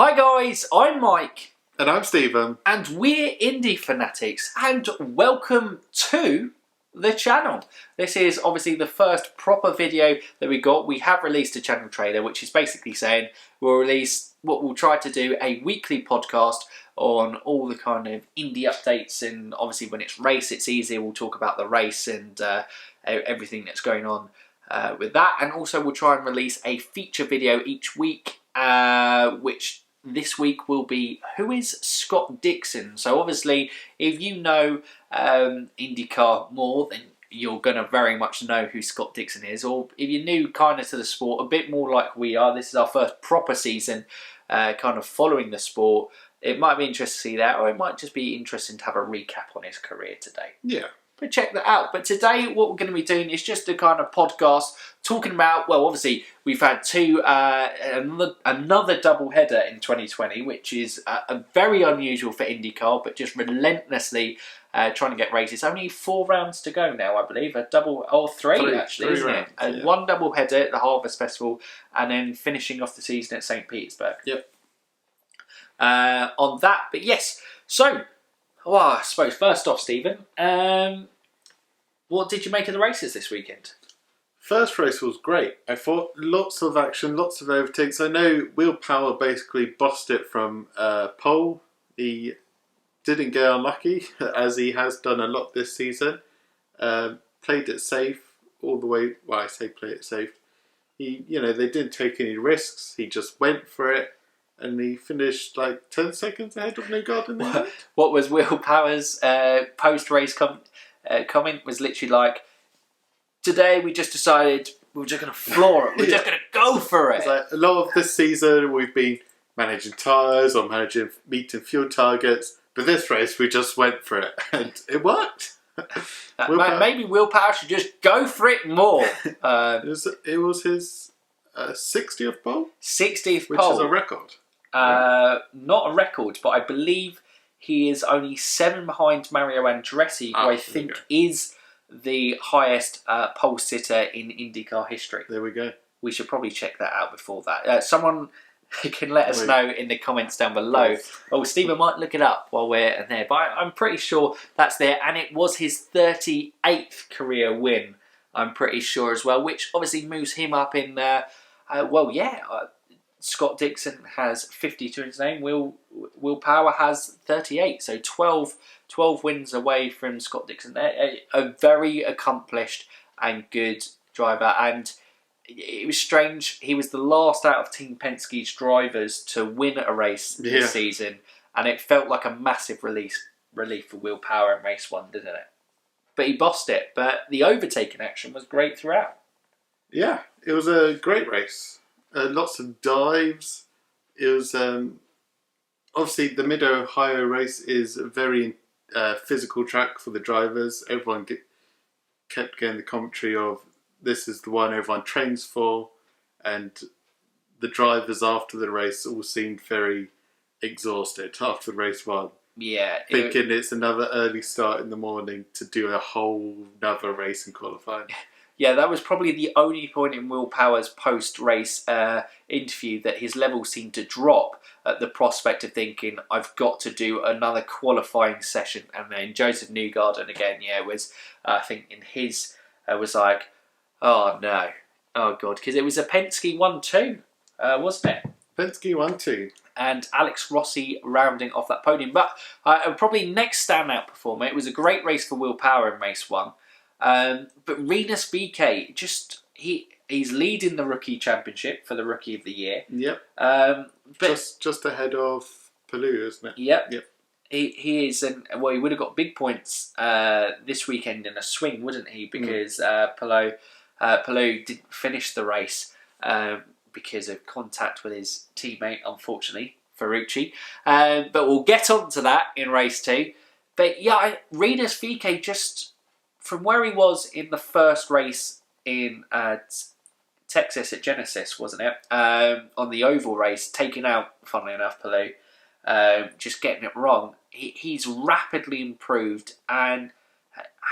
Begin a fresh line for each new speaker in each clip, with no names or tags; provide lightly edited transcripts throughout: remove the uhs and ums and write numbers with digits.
Hi guys, I'm Mike.
And I'm Stephen.
And we're Indy Fanatics. And welcome to the channel. This is obviously the first proper video that we got. We have released a channel trailer, which is basically saying we'll release what we'll try to do a weekly podcast on all the kind of Indy updates. And obviously when it's race, it's easier. We'll talk about the race and everything that's going on with that. And also we'll try and release a feature video each week, which this week will be Who is Scott Dixon? So obviously if you know IndyCar more, then you're going to very much know who Scott Dixon is. Or if you're new kind of to the sport, a bit more like we are, this is our first proper season kind of following the sport. It might be interesting to see that, or it might just be interesting to have a recap on his career today.
Yeah.
But check that out. But today what we're going to be doing is just a kind of podcast talking about, well, obviously we've had another double header in 2020, which is very unusual for IndyCar, but just relentlessly trying to get races. Only 4 rounds to go now, I believe. A double, or three actually, isn't
rounds,
it?
yeah.
One double header at the Harvest Festival, and then finishing off the season at St. Petersburg.
Yep.
On that, but yes. So, well, I suppose first off, Stephen, what did you make of the races this weekend?
First race was great. I thought lots of action, lots of overtakes. I know Will Power basically bossed it from pole. He didn't get unlucky, as he has done a lot this season. Played it safe all the way. Well, I say play it safe. They didn't take any risks. He just went for it. And he finished like 10 seconds ahead of Newgarden.
What was Will Power's post-race comment was literally like, today we just decided we're just going to floor it. We're just going to go for it.
It's like, a lot of this season we've been managing tyres or meeting fuel targets. But this race we just went for it. And it worked.
Maybe Will Power should just go for it more.
It was his 60th pole?
60th
which
pole.
Which is a record.
Not a record, but I believe he is only 7 behind Mario Andretti, who I think is the highest pole sitter in IndyCar history.
There we go.
We should probably check that out before that. Someone can let us know in the comments down below. Oh, Stephen might look it up while we're in there, but I'm pretty sure that's there. And it was his 38th career win, I'm pretty sure as well, which obviously moves him up in... Scott Dixon has 52 in his name. Will Power has 38. So 12 wins away from Scott Dixon. A very accomplished and good driver. And it was strange. He was the last out of Team Penske's drivers to win a race this season. And it felt like a massive relief for Will Power in race 1, didn't it? But he bossed it. But the overtaking action was great throughout.
Yeah, it was a great race. Lots of dives. It was obviously the Mid-Ohio race is a very physical track for the drivers. Everyone kept getting the commentary of this is the one everyone trains for, and the drivers after the race all seemed very exhausted after race 1.
Yeah,
thinking it's another early start in the morning to do a whole another race in qualifying.
Yeah, that was probably the only point in Will Power's post-race interview that his level seemed to drop at the prospect of thinking, I've got to do another qualifying session. And then Joseph Newgarden again, was, I think in his, was like, oh no, oh God. Because it was a Penske 1-2, wasn't it?
Penske 1-2.
And Alex Rossi rounding off that podium. But probably next standout performer, it was a great race for Will Power in race 1. But Rinus VeeKay, he's leading the rookie championship for the rookie of the year.
Yep.
But
just ahead of Palou, isn't it?
Yep. He is, and he would have got big points this weekend in a swing, wouldn't he? Because Palou didn't finish the race because of contact with his teammate, unfortunately, Ferrucci. But we'll get on to that in race 2. But yeah, Rinus VeeKay just... From where he was in the first race in Texas at Genesis, wasn't it? On the oval race, taking out, funnily enough, Palou, just getting it wrong. He's rapidly improved and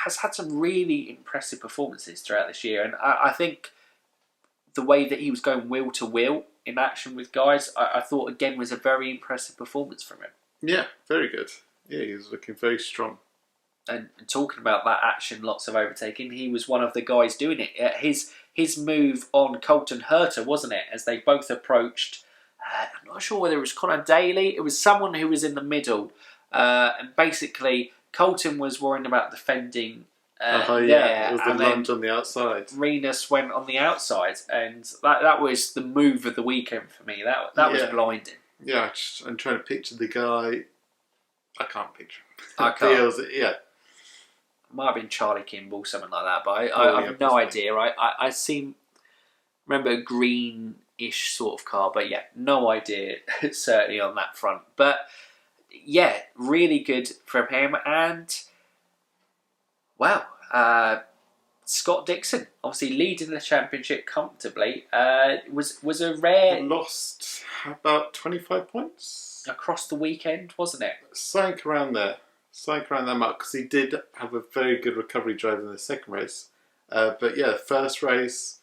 has had some really impressive performances throughout this year. And I think the way that he was going wheel to wheel in action with guys, I thought again was a very impressive performance from him.
Yeah, very good. Yeah, he was looking very strong.
And talking about that action, lots of overtaking, he was one of the guys doing it. His move on Colton Herta, wasn't it? As they both approached, I'm not sure whether it was Connor Daly, it was someone who was in the middle. And basically, Colton was worrying about defending
it was the lunge on the outside.
Renus went on the outside, and that was the move of the weekend for me. That was blinding.
Yeah, I'm trying to picture the guy. I can't picture him.
I can't.
Yeah.
Might have been Charlie Kimball, something like that, but I have no idea. I remember a green-ish sort of car, but yeah, no idea certainly on that front. But yeah, really good from him, and wow, Scott Dixon obviously leading the championship comfortably. Was a rare
lost about 25 points
across the weekend, wasn't it?
Something around there. Something around that mark, because he did have a very good recovery drive in the second race. But yeah, first race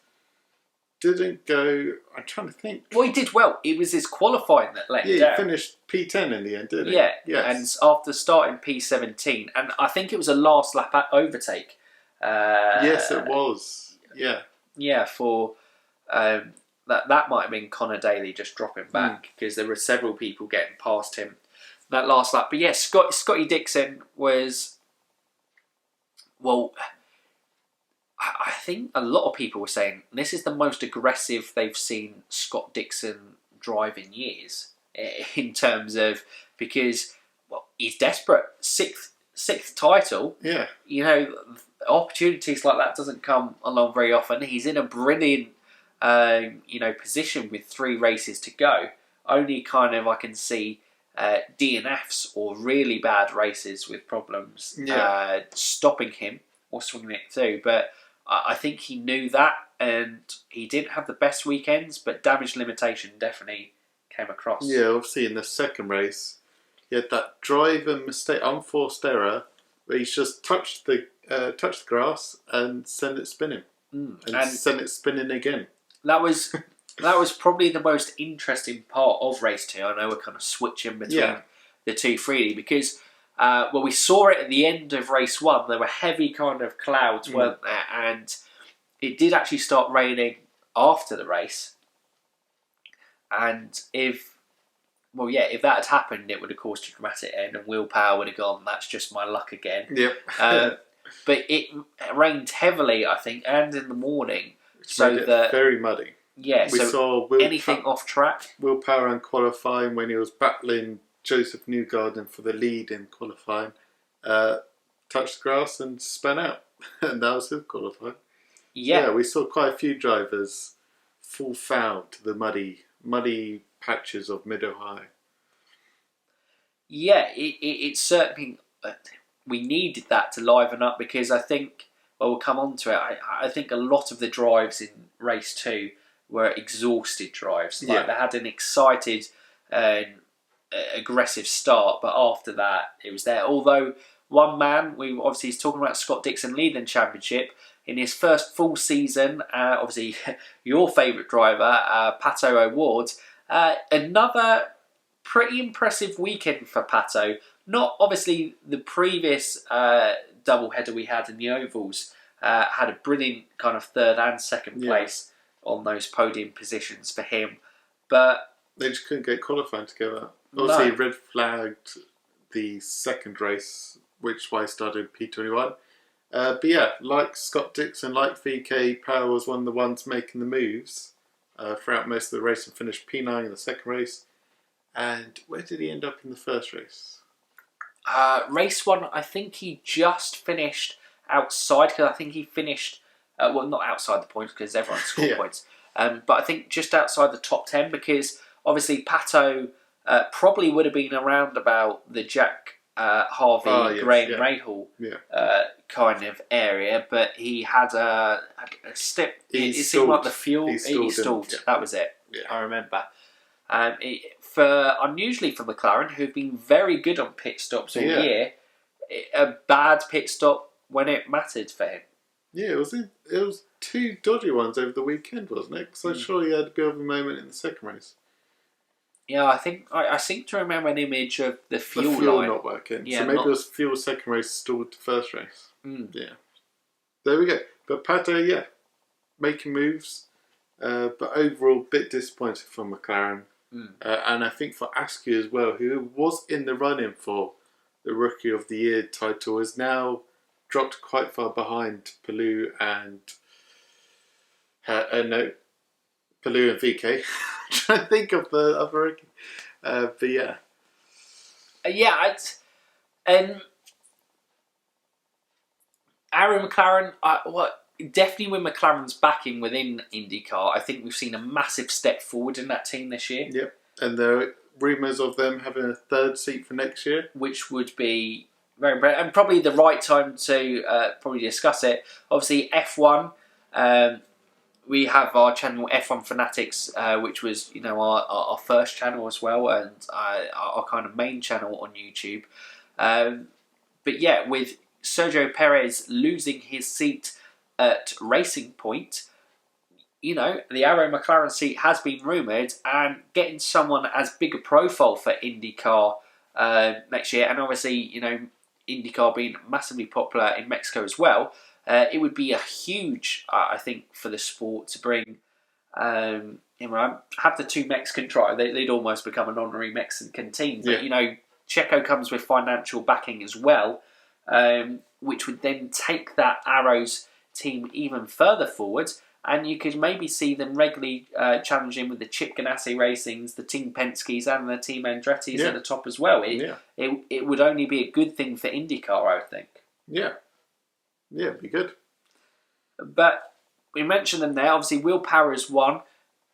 didn't go. I'm trying to think.
Well, he did well. It was his qualifying that let him down.
He finished P10 in the end, didn't he?
Yeah,
yes.
And after starting P17, and I think it was a last lap overtake.
Yes, it was. Yeah.
Yeah, for that might have been Connor Daly just dropping back, because there were several people getting past him that last lap. But yeah, Scotty Dixon was, well, I think a lot of people were saying this is the most aggressive they've seen Scott Dixon drive in years, in terms of, because, well, he's desperate. Sixth title.
Yeah.
You know, opportunities like that doesn't come along very often. He's in a brilliant, position with 3 races to go. Only kind of I can see DNFs or really bad races with problems stopping him or swinging it through. But I think he knew that, and he didn't have the best weekends, but damage limitation definitely came across.
Yeah, obviously in the second race, he had that driver mistake, unforced error, where he's just touched the grass and sent it spinning, and sent it spinning again.
That was probably the most interesting part of race 2. I know we're kind of switching between the two freely, because we saw it at the end of race 1. There were heavy kind of clouds, weren't there? And it did actually start raining after the race. And if that had happened, it would have caused a dramatic end, and willpower would have gone, that's just my luck again.
Yep.
But it rained heavily, I think, and in the morning.
So that very muddy.
Yeah,
we saw
anything off track.
Willpower in qualifying, when he was battling Joseph Newgarden for the lead in qualifying, touched the grass and spun out. And that was his qualifying. Yeah, we saw quite a few drivers fall foul to the muddy patches of Mid-Ohio.
Yeah, it certainly, we needed that to liven up, because I think, well, we'll come on to it, I think a lot of the drives in race 2 were exhausted drives. They had an excited and aggressive start, but after that it was there. Although one man, he's talking about Scott Dixon leading the championship in his first full season, obviously your favourite driver, Pato O'Ward, another pretty impressive weekend for Pato. Not obviously the previous doubleheader we had in the ovals had a brilliant kind of third and second place on those podium positions for him, but
they just couldn't get qualifying together. Obviously, red flagged the second race, which I started P21. But yeah, like Scott Dixon, like VK, Power was one of the ones making the moves throughout most of the race, and finished P9 in the second race. And where did he end up in the first race?
Race 1, I think he just finished outside, because I think he finished, not outside the points, because everyone scored points, but I think just outside the top 10, because obviously Pato probably would have been around about the Jack Harvey, Graham Rahal kind of area, but he had a step. It seemed like the fuel. He stalled. That was it. Yeah. I remember. Unusually for McLaren, who've been very good on pit stops all year, a bad pit stop when it mattered for him.
Yeah, it was two dodgy ones over the weekend, wasn't it? Because I sure he had a bit of a moment in the second race.
Yeah, I think I seem to remember an image of the fuel line
not working.
Yeah,
so maybe it was fuel second race stalled the first race. Yeah. There we go. But Pato, making moves. But overall, a bit disappointed for McLaren. And I think for Askew as well, who was in the running for the Rookie of the Year title, is now dropped quite far behind Palou and Palou and VK. I'm trying to think of the other rookie. But yeah.
Aaron McLaren, definitely with McLaren's backing within IndyCar, I think we've seen a massive step forward in that team this year.
Yep, and there are rumours of them having a third seat for next year.
Which would be very impressive, and probably the right time to probably discuss it. Obviously, F1, we have our channel F1 Fanatics, which was our first channel as well, and our kind of main channel on YouTube. But yeah, with Sergio Perez losing his seat at Racing Point, the Arrow McLaren seat has been rumoured, and getting someone as big a profile for IndyCar next year, and obviously, IndyCar being massively popular in Mexico as well, it would be a huge, I think, for the sport to bring, have the two Mexican drive. They'd almost become an honorary Mexican team, but Checo comes with financial backing as well, which would then take that Arrows team even further forward, and you could maybe see them regularly challenging with the Chip Ganassi Racings, the Team Penske's, and the Team Andretti's at the top as well. It would only be a good thing for IndyCar, I would think.
Yeah, it'd be good.
But we mentioned them there. Obviously, Will Power is one.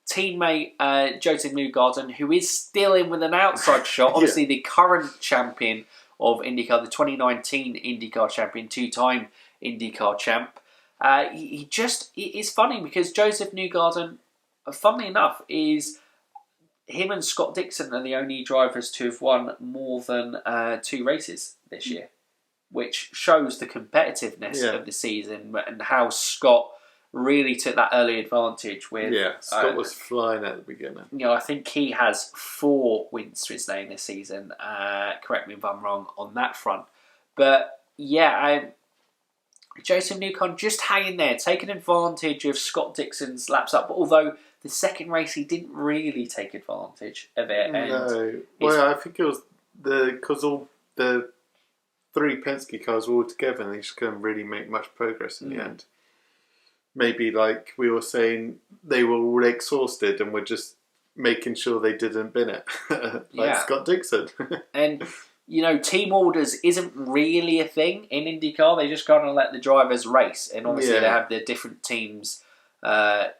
Teammate Joseph Newgarden, who is still in with an outside shot. Obviously, the current champion of IndyCar, the 2019 IndyCar champion, two-time IndyCar champ. It is funny because Joseph Newgarden, funnily enough, is him and Scott Dixon are the only drivers to have won more than 2 races this year, which shows the competitiveness of the season and how Scott really took that early advantage with...
Yeah, Scott was flying at the beginning.
I think he has 4 wins to his name this season. Correct me if I'm wrong on that front. But Joseph Newgarden just hanging there, taking advantage of Scott Dixon's laps up. But although the second race he didn't really take advantage of it.
I think it was because all the 3 Penske cars were all together and they just couldn't really make much progress in the end. Maybe like we were saying, they were all exhausted and were just making sure they didn't bin it, Scott Dixon.
And team orders isn't really a thing in IndyCar. They just kind of let the drivers race, and obviously they have the different teams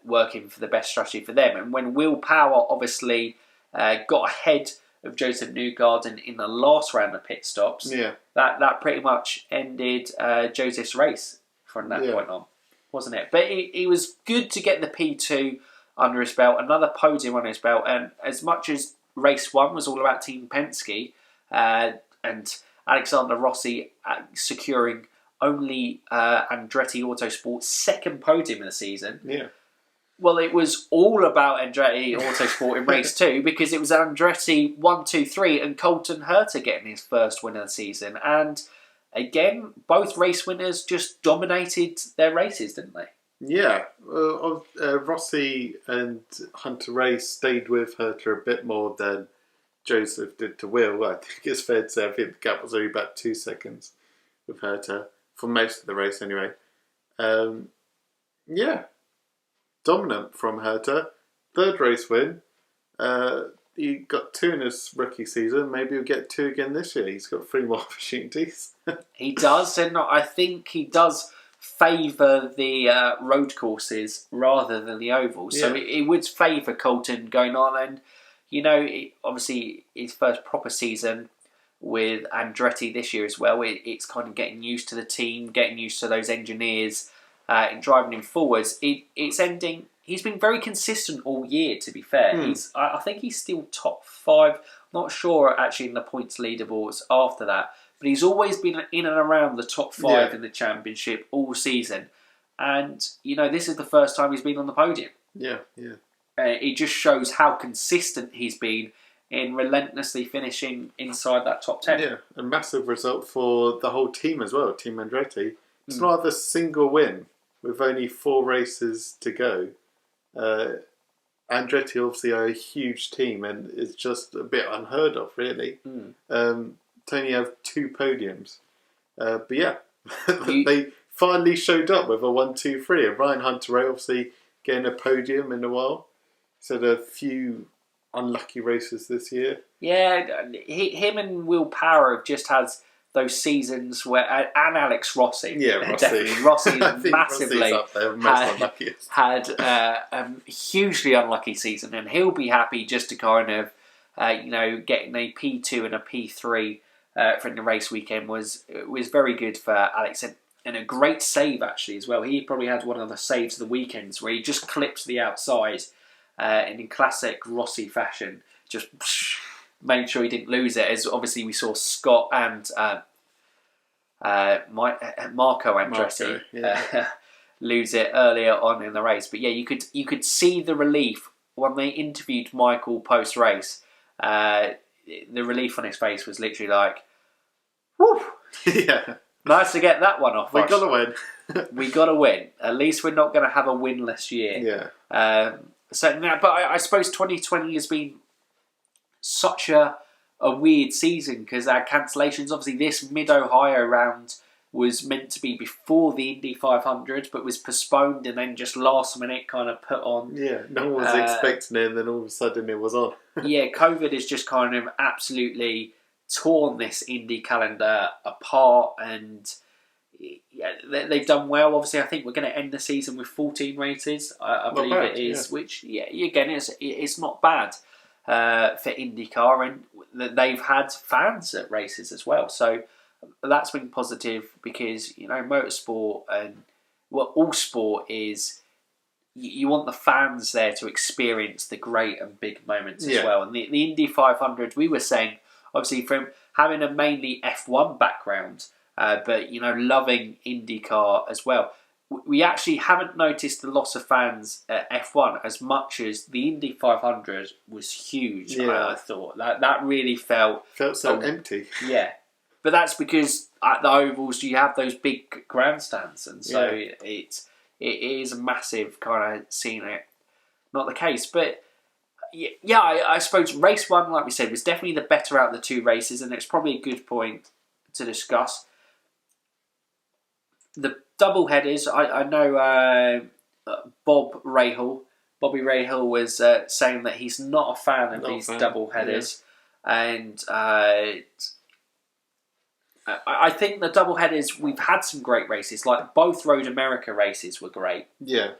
working for the best strategy for them. And when Will Power obviously got ahead of Joseph Newgarden in the last round of pit stops, that pretty much ended Joseph's race from that point on, wasn't it? But it was good to get the P2 under his belt, another podium under his belt, and as much as race 1 was all about Team Penske, and Alexander Rossi securing only Andretti Autosport's second podium in the season. Yeah. Well, it was all about Andretti Autosport in race 2 because it was Andretti 1, 2, 3 and Colton Herta getting his first win of the season. And again, both race winners just dominated their races, didn't they?
Yeah. Rossi and Hunter-Raey stayed with Herta a bit more than Joseph did to Will. I think it's fair to say I think the gap was only about 2 seconds with Herta for most of the race anyway. Dominant from Herta. 3rd race win. He got 2 in his rookie season. Maybe he'll get 2 again this year. He's got 3 more opportunities.
He does, and I think he does favour the road courses rather than the ovals. So it would favour Colton going on, and obviously his first proper season with Andretti this year as well. It's kind of getting used to the team, getting used to those engineers, and driving him forwards. It's ending. He's been very consistent all year, to be fair. I think he's still top 5. Not sure actually in the points leaderboards after that, but he's always been in and around the top 5 in the championship all season. And, this is the first time he's been on the podium.
Yeah.
It just shows how consistent he's been in relentlessly finishing inside that top 10.
Yeah, a massive result for the whole team as well, Team Andretti. It's not a single win with only 4 races to go. Andretti obviously are a huge team and it's just a bit unheard of, really. To only have 2 podiums. But yeah, they finally showed up with a 1, 2, 3. And Ryan Hunter-Raey obviously getting a podium in a while. He's had a few unlucky races this year.
Yeah, him and Will Power have just had those seasons where, and Alex Rossi.
Yeah, Rossi.
Definitely. Rossi massively
up there, most
had a hugely unlucky season, and he'll be happy just to kind of, getting a P2 and a P3 from the race weekend was very good for Alex, and a great save actually as well. He probably had one of the saves of the weekends where he just clips the outside. And in classic Rossi fashion, just made sure he didn't lose it. As obviously we saw Scott and Marco Andretti lose it earlier on in the race. But yeah, you could see the relief when they interviewed Michael post race. The relief on his face was literally like, "Whew,
yeah,
nice to get that one off.
We got to win.
We got to win. At least we're not going to have a winless year."
Yeah.
But I suppose 2020 has been such a weird season because our cancellations, obviously this Mid-Ohio round was meant to be before the Indy 500 but was postponed and then just last minute kind of put on.
Yeah, no one was expecting it and then all of a sudden it was on.
Yeah, COVID has just kind of absolutely torn this Indy calendar apart, and yeah, they've done well. Obviously, I think we're going to end the season with 14 races. I believe it is, which again, it's not bad for IndyCar, and they've had fans at races as well. So that's been positive because motorsport and all sport is. You want the fans there to experience the great and big moments as well. And the Indy 500, we were saying, obviously, from having a mainly F1 background. But loving IndyCar as well. We actually haven't noticed the loss of fans at F1 as much as the Indy 500 was huge.
Yeah.
I thought that really felt
so empty.
Yeah, but that's because at the ovals you have those big grandstands, and so it is a massive kind of seeing it. Not the case, but. Yeah, I suppose race 1, like we said, was definitely the better out of the 2 races, and it's probably a good point to discuss. The double headers, I know Bobby Rahal was saying that he's not a fan of these double headers, and I think the double headers, we've had some great races, like both Road America races were great.
Yeah.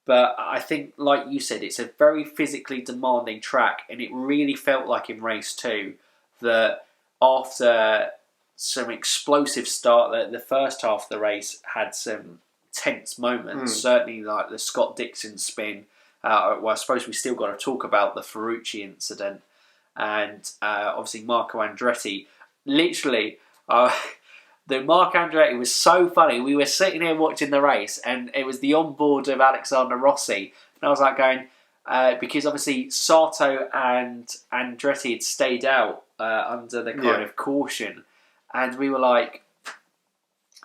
But I think, like you said, it's a very physically demanding track, and it really felt like in race 2 that after some explosive start, the first half of the race had some tense moments. Certainly, like the Scott Dixon spin. I suppose we still got to talk about the Ferrucci incident, and obviously Marco Andretti. Literally, the Marco Andretti was so funny. We were sitting here watching the race, and it was the onboard of Alexander Rossi, and I was like going because obviously Sato and Andretti had stayed out under the kind of caution. And we were like,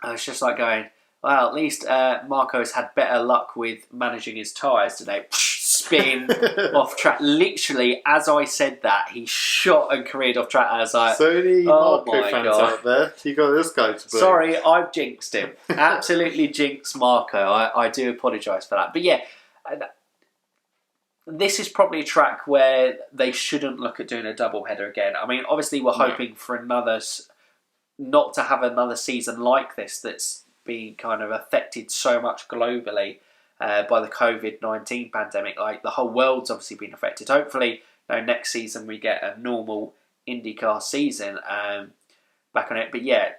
I was just like going, well, at least Marco's had better luck with managing his tyres today. Spin off track. Literally, as I said that, he shot and careered off track. I was like,
so many Marco fans out there, you got this guy to blame.
Sorry, I've jinxed him. Absolutely jinxed Marco. I do apologise for that. But yeah, this is probably a track where they shouldn't look at doing a double header again. I mean, obviously we're hoping for not to have another season like this that's been kind of affected so much globally by the COVID-19 pandemic. Like the whole world's obviously been affected. Hopefully, next season we get a normal IndyCar season back on it. But yeah,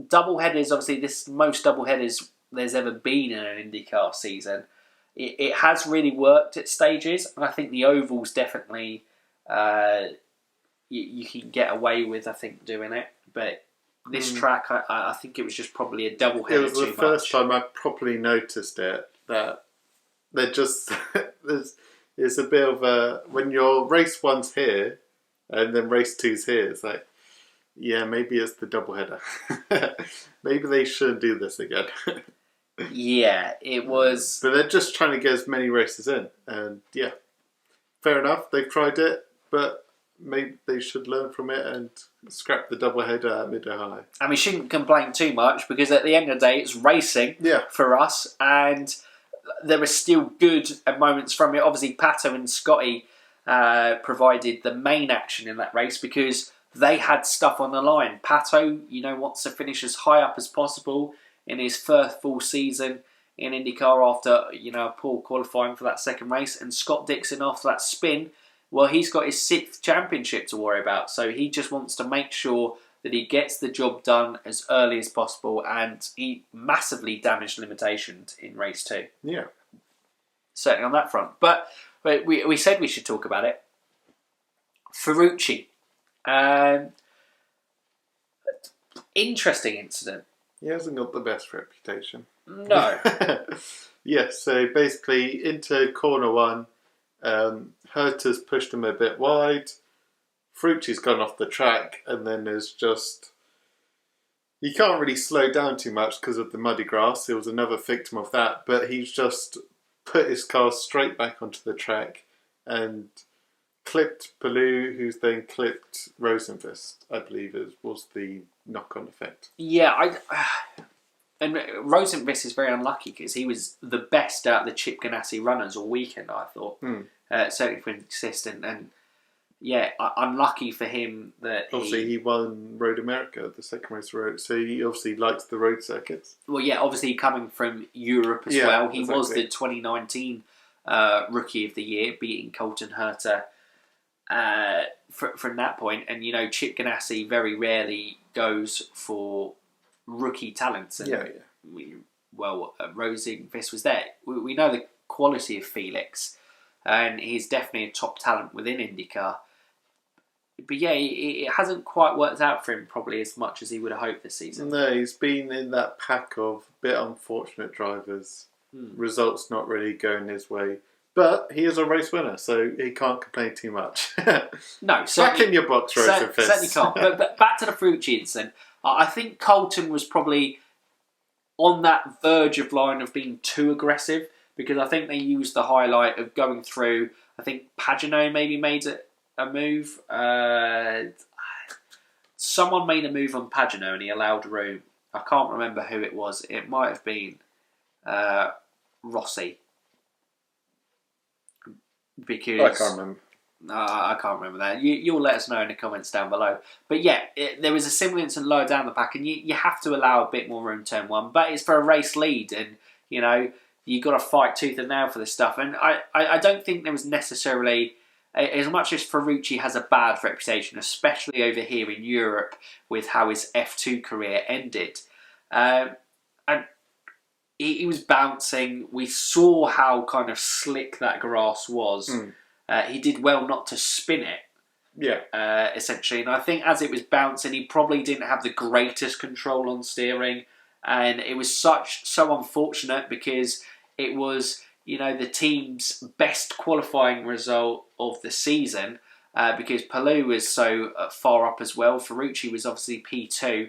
double headers. Obviously, this is the most double headers there's ever been in an IndyCar season. It has really worked at stages, and I think the ovals definitely you can get away with. I think doing it, but This track, I think it was just probably a double header.
It was the first time I properly noticed it, that they're just it's a bit of a, when your race one's here and then race two's here, it's like, yeah, maybe it's the double header. Maybe they shouldn't do this again.
Yeah, it was.
But they're just trying to get as many races in, and yeah, fair enough. They've tried it, but maybe they should learn from it and scrap the double header at Mid-Ohio.
And we shouldn't complain too much, because at the end of the day, it's racing for us, and there were still good moments from it. Obviously, Pato and Scotty provided the main action in that race because they had stuff on the line. Pato, wants to finish as high up as possible in his first full season in IndyCar after, poor qualifying for that second race. And Scott Dixon, after that spin, well, he's got his 6th championship to worry about. So he just wants to make sure that he gets the job done as early as possible, and he massively damaged limitations in race 2.
Yeah.
Certainly on that front. But we said we should talk about it. Ferrucci. Interesting incident.
He hasn't got the best reputation.
No.
Yes, so basically into corner 1, Herta's pushed him a bit wide. Ferrucci's gone off the track, and then there's just... You can't really slow down too much because of the muddy grass. It was another victim of that, but he's just put his car straight back onto the track and clipped Palou, who's then clipped Rosenqvist, I believe was the knock-on effect.
Yeah, and Rosenqvist is very unlucky because he was the best out of the Chip Ganassi runners all weekend, I thought. Certainly for consistent, and yeah, unlucky for him that
obviously he won Road America, the second race road, so he obviously likes the road circuits.
Well, yeah, obviously coming from Europe as well. He was the 2019 Rookie of the Year, beating Colton Herta from that point. And, Chip Ganassi very rarely goes for rookie talents. And Rosenqvist was there. We know the quality of Felix, and he's definitely a top talent within IndyCar. But yeah, it hasn't quite worked out for him probably as much as he would have hoped this season.
No, he's been in that pack of a bit unfortunate drivers. Results not really going his way. But he is a race winner, so he can't complain too much.
No,
back in your box, Rosenqvist.
Certainly can't. But back to the Ferrucci incident. I think Colton was probably on that verge of line of being too aggressive, because I think they used the highlight of going through. I think Pagano maybe made a move. Someone made a move on Pagano and he allowed room. I can't remember who it was. It might have been Rossi. Because
I can't remember.
I can't remember that. You'll let us know in the comments down below. But yeah, there was a similar incident lower down the pack, and you have to allow a bit more room turn 1. But it's for a race lead, and you've got to fight tooth and nail for this stuff. And I don't think there was necessarily, as much as Ferrucci has a bad reputation, especially over here in Europe with how his F2 career ended. And he was bouncing. We saw how kind of slick that grass was. He did well not to spin it. Yeah. Essentially. And I think as it was bouncing, he probably didn't have the greatest control on steering. And it was so unfortunate because it was, the team's best qualifying result of the season, because Palou was so far up as well. Ferrucci was obviously P2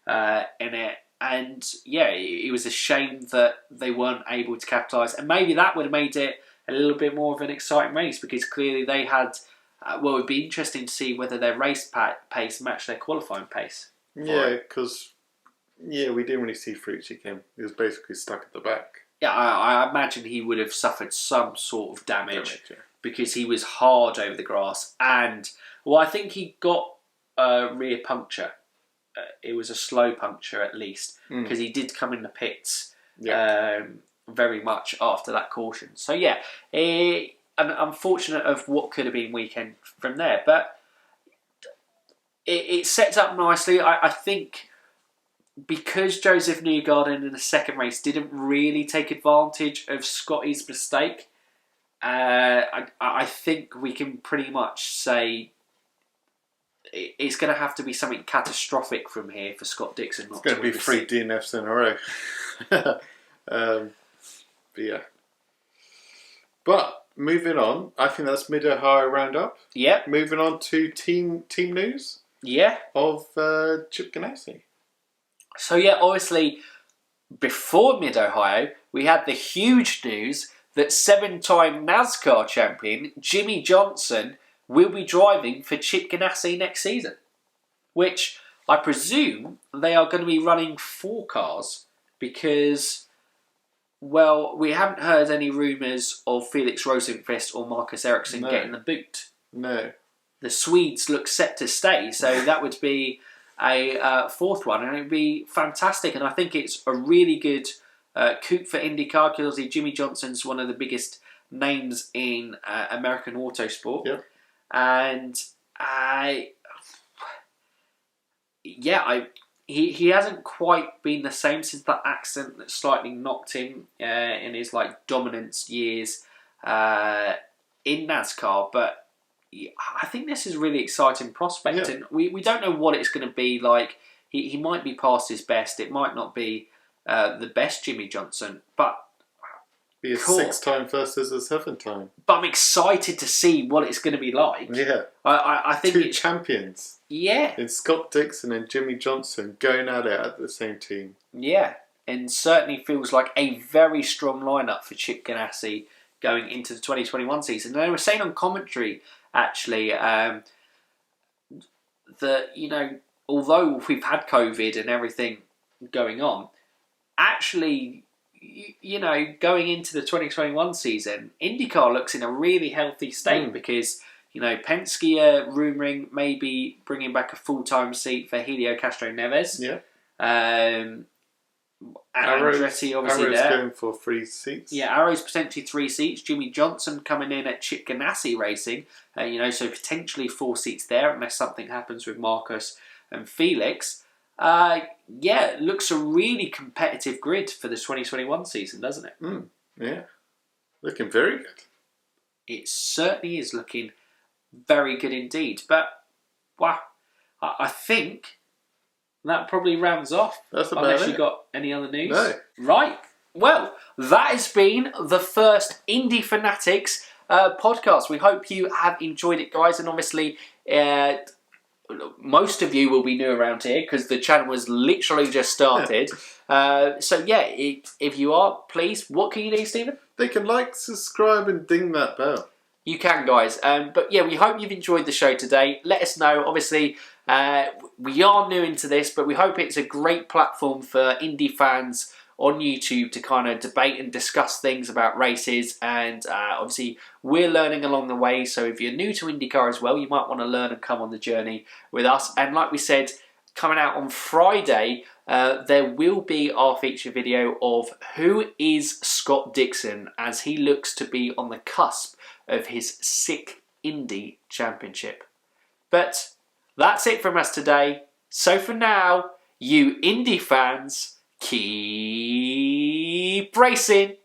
in it. And yeah, it was a shame that they weren't able to capitalise. And maybe that would have made it a little bit more of an exciting race, because clearly they had, it would be interesting to see whether their race pace matched their qualifying pace.
Yeah, because we didn't really see Ferrucci come. He was basically stuck at the back.
Yeah, I imagine he would have suffered some sort of damage because he was hard over the grass. And, I think he got a rear puncture. It was a slow puncture at least, because he did come in the pits very much after that caution. So yeah, unfortunate of what could have been weekend from there. But it sets up nicely. I think because Joseph Newgarden in the second race didn't really take advantage of Scotty's mistake, I think we can pretty much say it's going to have to be something catastrophic from here for Scott Dixon.
It's going to be 3 DNFs in a row. But yeah. But moving on, I think that's Mid-Ohio roundup.
Yeah.
Moving on to team news.
Yeah.
Of Chip Ganassi.
So yeah, obviously, before Mid-Ohio, we had the huge news that 7-time NASCAR champion Jimmie Johnson will be driving for Chip Ganassi next season, which I presume they are going to be running 4 cars because, well, we haven't heard any rumours of Felix Rosenqvist or Marcus Ericsson getting the boot.
No.
The Swedes look set to stay, so that would be a 4th one, and it would be fantastic. And I think it's a really good coup for IndyCar because Jimmie Johnson's one of the biggest names in American autosport.
Yep.
And he hasn't quite been the same since that accident that slightly knocked him in his dominance years in NASCAR. But I think this is a really exciting prospect, and we don't know what it's going to be like. He might be past his best. It might not be the best Jimmie Johnson, but
be a 6-time versus a 7-time.
But I'm excited to see what it's going to be like.
Yeah.
I think
2 champions.
Yeah.
In Scott Dixon and Jimmie Johnson going at it at the same team.
Yeah. And certainly feels like a very strong lineup for Chip Ganassi going into the 2021 season. And they were saying on commentary, actually, that, although we've had COVID and everything going on, actually, going into the 2021 season, IndyCar looks in a really healthy state because, Penske are rumouring maybe bringing back a full-time seat for Helio Castro-Neves.
Yeah.
Andretti obviously
Arrow's
there.
going for 3 seats.
Yeah, Arrow's potentially 3 seats. Jimmie Johnson coming in at Chip Ganassi Racing. So potentially 4 seats there unless something happens with Marcus and Felix. It looks a really competitive grid for the 2021 season, doesn't it?
Yeah. Looking very good.
It certainly is looking very good indeed. But, wow, I think that probably rounds off.
That's about
unless
it.
you got any other news.
No.
Right. Well, that has been the first Indy Fanatics podcast. We hope you have enjoyed it, guys. And obviously, most of you will be new around here because the channel was literally just started. If you are, please, what can you do, Stephen?
They can like, subscribe and ding that bell.
You can, guys. We hope you've enjoyed the show today. Let us know. Obviously, we are new into this, but we hope it's a great platform for Indy fans on YouTube to kind of debate and discuss things about races. And obviously, we're learning along the way. So if you're new to IndyCar as well, you might want to learn and come on the journey with us. And like we said, coming out on Friday, there will be our feature video of who is Scott Dixon as he looks to be on the cusp of his 6th Indy Championship. But that's it from us today. So for now, you Indy fans, keep racing.